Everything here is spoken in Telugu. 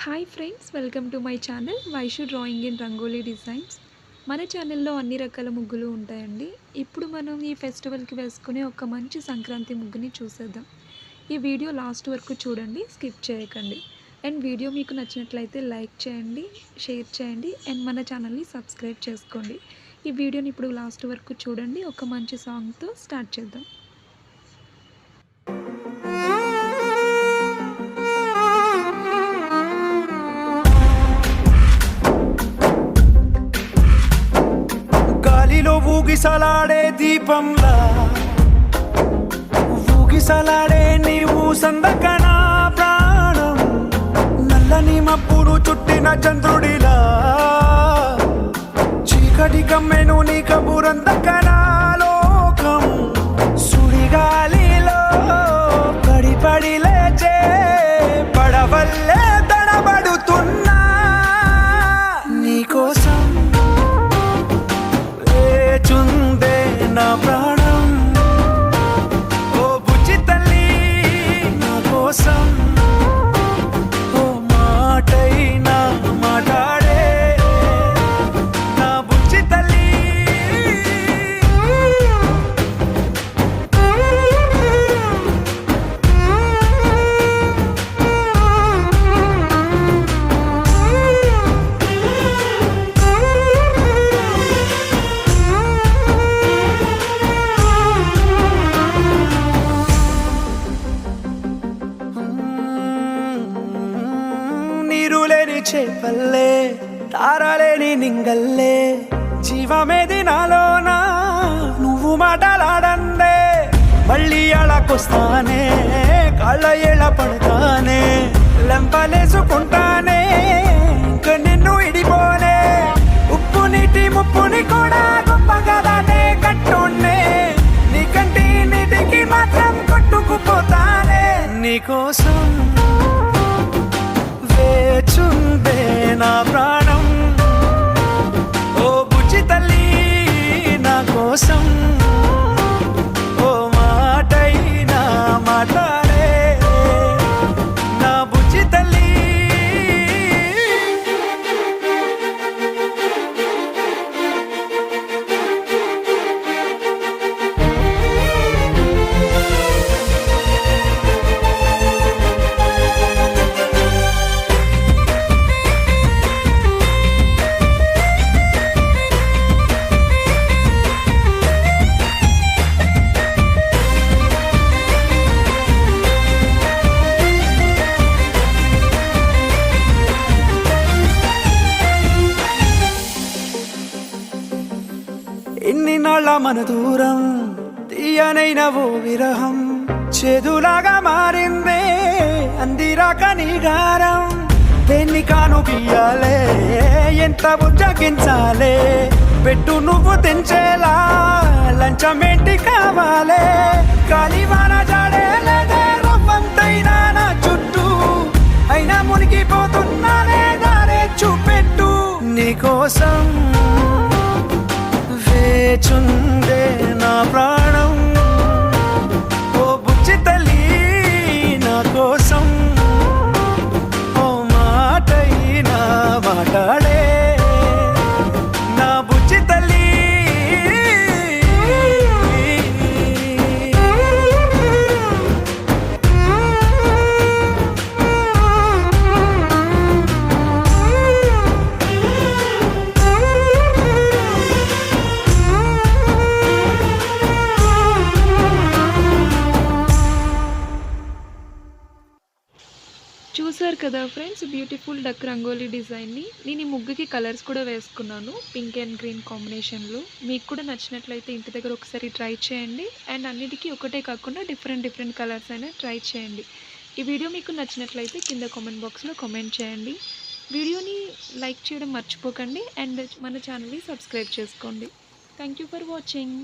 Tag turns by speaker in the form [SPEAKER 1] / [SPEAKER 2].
[SPEAKER 1] Hi friends, welcome to my channel Vaishu drawing in rangoli designs. మన ఛానల్లో అన్ని రకాల ముగ్గులు ఉంటాయండి. ఇప్పుడు మనం ఈ ఫెస్టివల్కి వేసుకునే ఒక మంచి సంక్రాంతి ముగ్గుని చూసేద్దాం. ఈ వీడియో లాస్ట్ వరకు చూడండి, స్కిప్ చేయకండి. అండ్ వీడియో మీకు నచ్చినట్లయితే లైక్ చేయండి, షేర్ చేయండి అండ్ మన ఛానల్ని సబ్స్క్రైబ్ చేసుకోండి. ఈ వీడియోని ఇప్పుడు లాస్ట్ వరకు చూడండి. ఒక మంచి సాంగ్తో స్టార్ట్ చేద్దాం.
[SPEAKER 2] ఊగిసలాడే దీపంలా ఊగిసలాడే నీవు సందకనా ప్రాణం, నల్లని మబ్బులు చుట్టిన చంద్రుడిలా చీకటి కమ్మెను నీ కబురందకనా లోకం, సుడిగాలిలో పడి పడి లేచే పడవల్లే తడబడుతున్నా నీకోసం చుందే నా ప్రాణం. ఓ బుజ్జి తల్లి నా కోసం ఓ మాటైనా మాట్లాడే నా బుజ్జి తల్లి. నీరులేని చేపల్లే తారలేని నింగల్లే జీవమేది నాలోనా నువ్వు మాటలాడందే, మళ్ళీ అళకొస్తానే కాళ్ళ ఏళ్ళ పడతానే లెంపలేసుకుంటానే ఇంక నిన్ను ఇడిపోనే, ఉప్పు నీటి ముప్పుని కూడా గొప్పగా దాటే కట్టునే నీ కంటి నీటికి మాత్రం కొట్టుకుపోతానే నీకోసం వేచుందే నా ప్రాణం. ఓ బుజ్జి తల్లి నా కోసం ఓ మాటైనా మాట్లాడే నా బుజ్జి తల్లి. ఎన్ని నాళ్ళ మన దూరం తీయనైన ఓ విరహం చేదులాగా మారిందే అందిరాక నీగారం, దేన్ని కాను బియ్యాలే ఎంత బుజ్జగించాలే పెట్టు నువ్వు తెంచేలా లంచమేంటి కావాలే, కాలివాన జాడేలేదే రవ్వంతైనా నా చుట్టూ అయినా మునిగిపోతున్నానే దారే చూపెట్టు నీకోసం వేచుందే నా ప్రాణం. ఓ బుజ్జి తల్లి నా కోసం ఓ మాటైనా మాట్లాడే నా బుజ్జి తల్లి.
[SPEAKER 1] చూసారు కదా ఫ్రెండ్స్, బ్యూటిఫుల్ డక్ రంగోలీ డిజైన్ని. నేను ఈ ముగ్గుకి కలర్స్ కూడా వేసుకున్నాను, పింక్ అండ్ గ్రీన్ కాంబినేషన్లో. మీకు కూడా నచ్చినట్లయితే ఇంటి దగ్గర ఒకసారి ట్రై చేయండి. అండ్ అన్నిటికీ ఒకటే కాకుండా డిఫరెంట్ కలర్స్ అయినా ట్రై చేయండి. ఈ వీడియో మీకు నచ్చినట్లయితే కింద కామెంట్ బాక్స్లో కామెంట్ చేయండి. వీడియోని లైక్ చేయడం మర్చిపోకండి అండ్ మన ఛానల్ని సబ్స్క్రైబ్ చేసుకోండి. Thank you for watching.